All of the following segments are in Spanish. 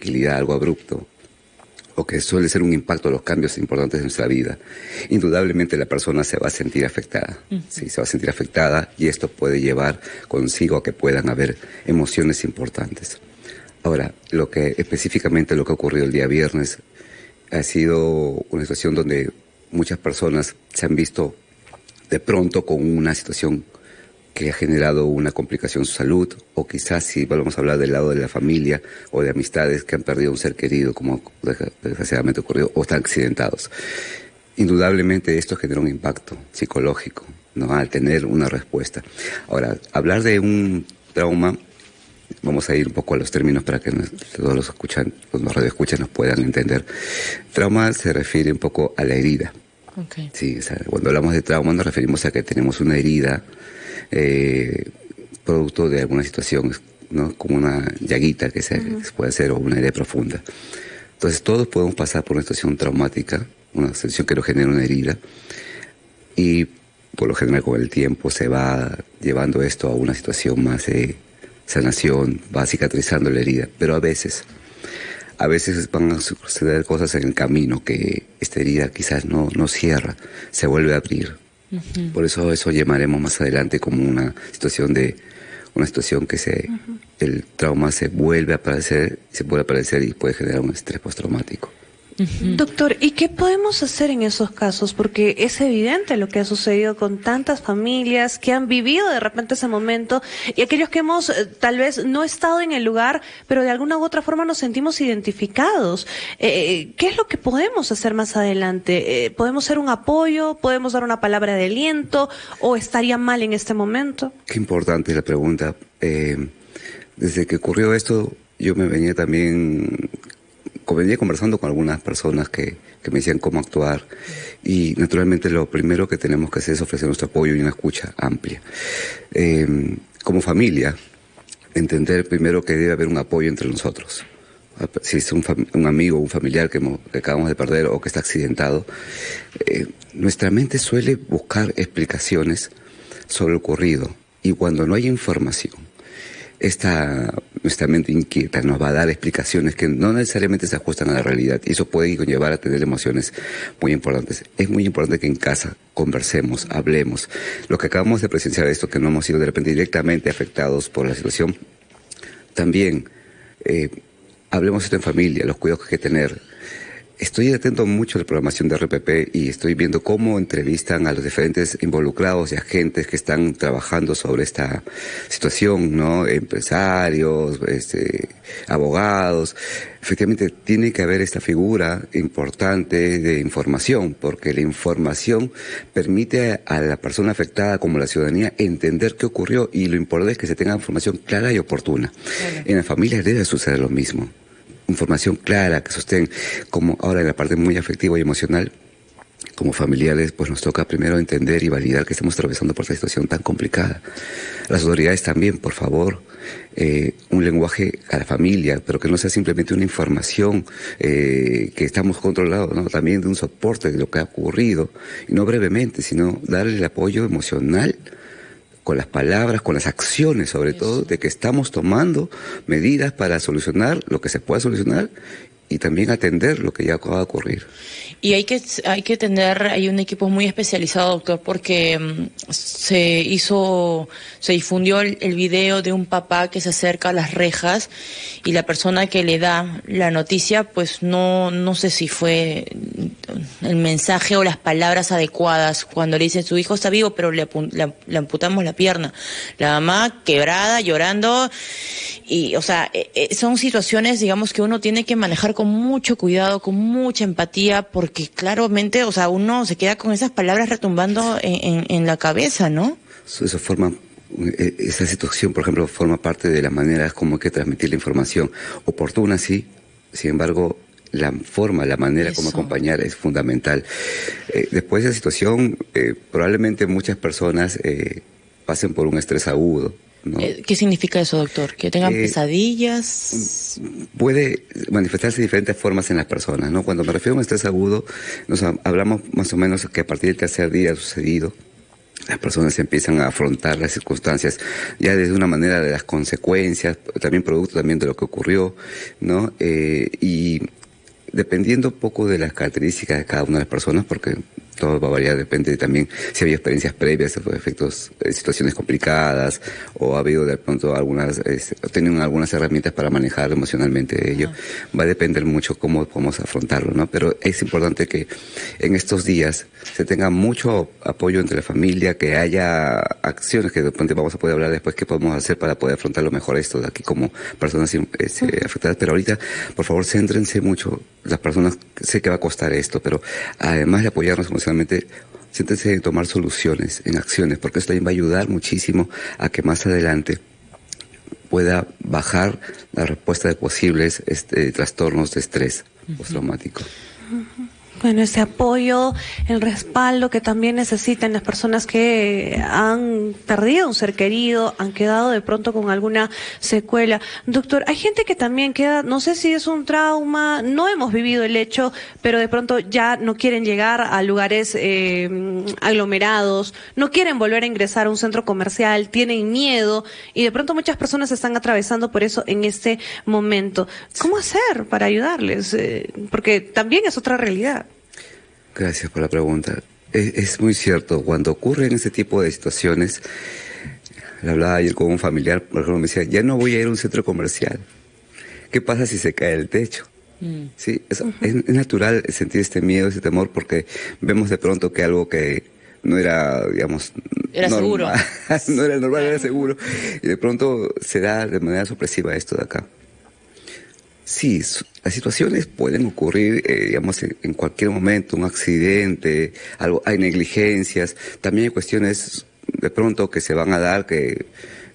tranquilidad, algo abrupto, o que suele ser un impacto de los cambios importantes en nuestra vida, indudablemente la persona se va a sentir afectada. Sí, se va a sentir afectada y esto puede llevar consigo a que puedan haber emociones importantes. Ahora, específicamente lo que ocurrió el día viernes ha sido una situación donde muchas personas se han visto de pronto con una situación que ha generado una complicación en su salud, o quizás si vamos a hablar del lado de la familia o de amistades que han perdido un ser querido, como desgraciadamente ocurrió, o están accidentados. Indudablemente esto genera un impacto psicológico, ¿no?, al tener una respuesta. Ahora, hablar de un trauma, vamos a ir un poco a los términos para que todos los radioescuchan nos puedan entender. Trauma se refiere un poco a la herida. Okay. Sí, o sea, cuando hablamos de trauma nos referimos a que tenemos una herida producto de alguna situación, ¿no?, como una llaguita que puede ser, o una herida profunda. Entonces todos podemos pasar por una situación traumática, una situación que nos genera una herida, y por lo general con el tiempo se va llevando esto a una situación más de sanación, va cicatrizando la herida, pero a veces van a suceder cosas en el camino que esta herida quizás no cierra, se vuelve a abrir. Por eso llamaremos más adelante como una situación que el trauma se vuelve a aparecer y puede generar un estrés postraumático. Doctor, ¿y qué podemos hacer en esos casos? Porque es evidente lo que ha sucedido con tantas familias que han vivido de repente ese momento, y aquellos que hemos tal vez no estado en el lugar, pero de alguna u otra forma nos sentimos identificados. ¿Qué es lo que podemos hacer más adelante? ¿Podemos ser un apoyo? ¿Podemos dar una palabra de aliento? ¿O estaría mal en este momento? Qué importante la pregunta. Desde que ocurrió esto, yo venía conversando con algunas personas que me decían cómo actuar, y naturalmente lo primero que tenemos que hacer es ofrecer nuestro apoyo y una escucha amplia. Como familia, entender primero que debe haber un apoyo entre nosotros. Si es un amigo, un familiar que acabamos de perder o que está accidentado, nuestra mente suele buscar explicaciones sobre lo ocurrido, y cuando no hay información, nuestra mente inquieta nos va a dar explicaciones que no necesariamente se ajustan a la realidad, y eso puede conllevar a tener emociones muy importantes. Es muy importante que en casa conversemos, hablemos. Los que acabamos de presenciar esto, que no hemos sido de repente directamente afectados por la situación, también hablemos esto en familia, los cuidados que hay que tener. Estoy atento mucho a la programación de RPP y estoy viendo cómo entrevistan a los diferentes involucrados y agentes que están trabajando sobre esta situación, ¿no? Empresarios, abogados. Efectivamente, tiene que haber esta figura importante de información, porque la información permite a la persona afectada, como la ciudadanía, entender qué ocurrió, y lo importante es que se tenga información clara y oportuna. Claro. En las familias debe suceder lo mismo. Información clara, que sostén, como ahora en la parte muy afectiva y emocional, como familiares, pues nos toca primero entender y validar que estamos atravesando por esta situación tan complicada. Las autoridades también, por favor, un lenguaje a la familia, pero que no sea simplemente una información que estamos controlados, ¿no? También de un soporte de lo que ha ocurrido, y no brevemente, sino darle el apoyo emocional, con las palabras, con las acciones, sobre todo, de que estamos tomando medidas para solucionar lo que se pueda solucionar, y también atender lo que ya acaba de ocurrir. Y hay un equipo muy especializado, doctor, porque se difundió el video de un papá que se acerca a las rejas, y la persona que le da la noticia, pues no sé si fue el mensaje o las palabras adecuadas cuando le dicen: su hijo está vivo, pero le amputamos la pierna. La mamá quebrada, llorando, y son situaciones, digamos, que uno tiene que manejar con mucho cuidado, con mucha empatía, porque claramente, uno se queda con esas palabras retumbando en la cabeza, ¿no? Esa situación, por ejemplo, forma parte de las maneras como hay que transmitir la información. Oportuna, sí, sin embargo, la manera como acompañar es fundamental. Después de esa situación, probablemente muchas personas pasen por un estrés agudo, ¿no? ¿Qué significa eso, doctor? ¿Que tengan pesadillas? Puede manifestarse de diferentes formas en las personas, ¿no? Cuando me refiero a un estrés agudo, hablamos más o menos que a partir del tercer día sucedido, las personas empiezan a afrontar las circunstancias ya desde una manera de las consecuencias, también producto también de lo que ocurrió, ¿no? Y dependiendo un poco de las características de cada una de las personas, porque todo va a variar, depende también si había experiencias previas, efectos, situaciones complicadas, o ha habido de pronto algunas, tienen algunas herramientas para manejar emocionalmente ello. Va a depender mucho cómo podemos afrontarlo, ¿no? Pero es importante que en estos días se tenga mucho apoyo entre la familia, que haya acciones que de pronto vamos a poder hablar después que podemos hacer para poder afrontarlo mejor esto de aquí como personas afectadas. Pero ahorita, por favor, céntrense mucho. Las personas, sé que va a costar esto, pero además de apoyarnos emocionalmente, siéntense en tomar soluciones, en acciones, porque esto también va a ayudar muchísimo a que más adelante pueda bajar la respuesta de posibles trastornos de estrés postraumático. Bueno, ese apoyo, el respaldo que también necesitan las personas que han perdido un ser querido, han quedado de pronto con alguna secuela. Doctor, hay gente que también queda, no sé si es un trauma, no hemos vivido el hecho, pero de pronto ya no quieren llegar a lugares aglomerados, no quieren volver a ingresar a un centro comercial, tienen miedo y de pronto muchas personas están atravesando por eso en este momento. ¿Cómo hacer para ayudarles? Porque también es otra realidad. Gracias por la pregunta. Es muy cierto, cuando ocurren ese tipo de situaciones, le hablaba ayer con un familiar, por ejemplo, me decía, ya no voy a ir a un centro comercial. ¿Qué pasa si se cae el techo? Sí, es natural sentir este miedo, ese temor, porque vemos de pronto que algo que no era, digamos, era seguro. No era normal, era seguro. Y de pronto se da de manera sorpresiva esto de acá. Sí, las situaciones pueden ocurrir, digamos, en cualquier momento, un accidente, algo, hay negligencias, también hay cuestiones de pronto que se van a dar, que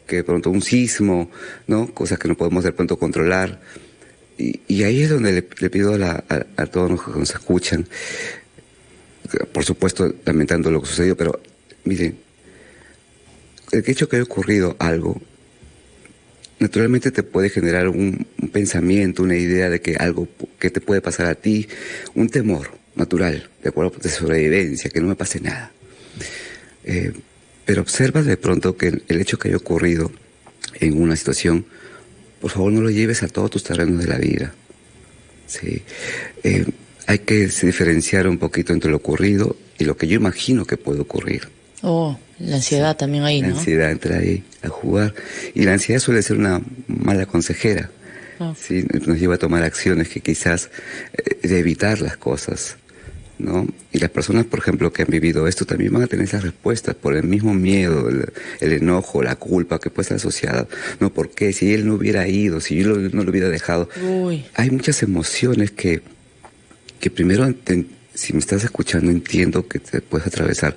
de pronto un sismo, ¿no? Cosas que no podemos de pronto controlar. Y ahí es donde le pido a todos los que nos escuchan, por supuesto, lamentando lo que sucedió, pero miren, el hecho que haya ocurrido algo, naturalmente te puede generar un pensamiento, una idea de que algo que te puede pasar a ti, un temor natural, de acuerdo, de sobrevivencia, que no me pase nada. Pero observa de pronto que el hecho que haya ocurrido en una situación, por favor no lo lleves a todos tus terrenos de la vida. ¿Sí? Hay que diferenciar un poquito entre lo ocurrido y lo que yo imagino que puede ocurrir. Oh, la ansiedad sí, también ahí, ¿no? La ansiedad entra ahí a jugar. Y la ansiedad suele ser una mala consejera. ¿Sí? Nos lleva a tomar acciones que quizás de evitar las cosas, ¿no? Y las personas, por ejemplo, que han vivido esto también van a tener esas respuestas por el mismo miedo, el enojo, la culpa que puede estar asociada. No, ¿por qué? Si él no hubiera ido, si yo no lo hubiera dejado. Hay muchas emociones que primero, si me estás escuchando, entiendo que te puedes atravesar.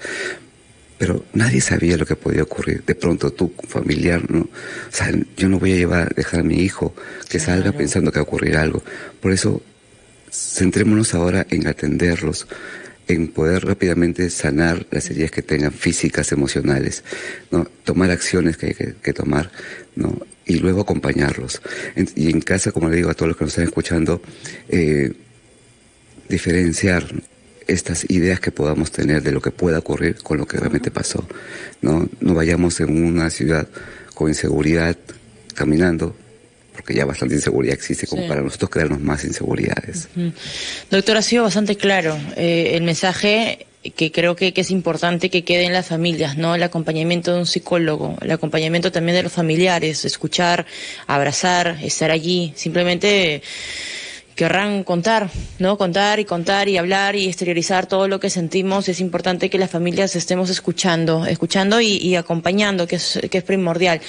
Pero nadie sabía lo que podía ocurrir. De pronto tú, familiar, ¿no? O sea, yo no voy a dejar a mi hijo que salga pensando que va a ocurrir algo. Por eso, centrémonos ahora en atenderlos, en poder rápidamente sanar las heridas que tengan físicas, emocionales, ¿no? Tomar acciones que hay que tomar, ¿no? Y luego acompañarlos. Y en casa, como le digo a todos los que nos están escuchando, diferenciar estas ideas que podamos tener de lo que pueda ocurrir con lo que realmente pasó. No vayamos en una ciudad con inseguridad caminando, porque ya bastante inseguridad existe como para nosotros crearnos más inseguridades. Doctor, ha sido bastante claro el mensaje que creo que es importante que quede en las familias, ¿no? El acompañamiento de un psicólogo, el acompañamiento también de los familiares, escuchar, abrazar, estar allí, simplemente querrán contar, ¿no? Contar y hablar y exteriorizar todo lo que sentimos. Es importante que las familias estemos escuchando y acompañando, que es primordial.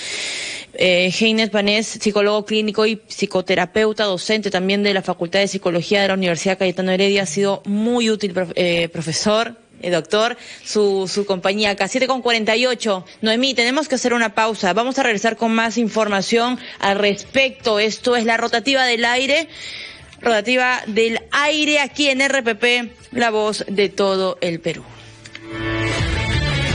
Heiner Panés, psicólogo clínico y psicoterapeuta, docente también de la Facultad de Psicología de la Universidad Cayetano Heredia, ha sido muy útil, profesor. Doctor, su compañía acá, 7:48. Noemí, tenemos que hacer una pausa. Vamos a regresar con más información al respecto. Esto es la rotativa del aire aquí en RPP, la voz de todo el Perú.